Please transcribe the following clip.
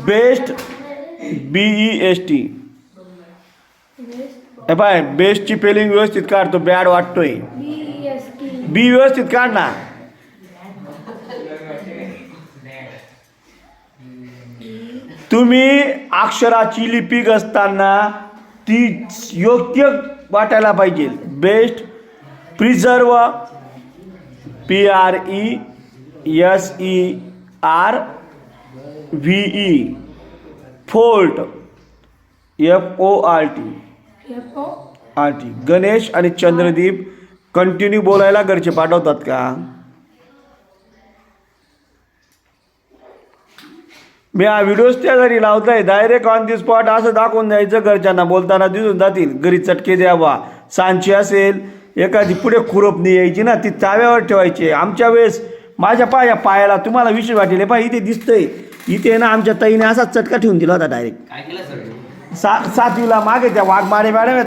Best BEST. हे पाय बेस्टची पेलिंग व्यवस्थित काढतो, बॅड वाटतोय. बी व्यवस्थित काढ ना. तुम्ही अक्षराची लिपी असताना ती योग्य वाटायला पाहिजे. Best preserve PRESERVE fault FORT. Ganesh आणि चंद्रदीप कंटिन्यू बोलायला घरचे पाठवतात का? मी हा व्हिडिओज त्या घरी लावताय. डायरेक्ट ऑन दी स्पॉट असं दाखवून द्यायचं, घरच्यांना बोलताना दिसून जातील. घरी चटके द्यावा. सांची असेल एखादी पुढे खुरपणी यायची ना, ती ताव्यावर ठेवायची. आमच्या वेळेस माझ्या पायाला तुम्हाला विषय वाटेल पाय इथे दिसतंय, इथे ना आमच्या ताईने असाच चटका ठेवून दिला होता डायरेक्ट. 7वीला मागे त्या वाघमारे मॅडम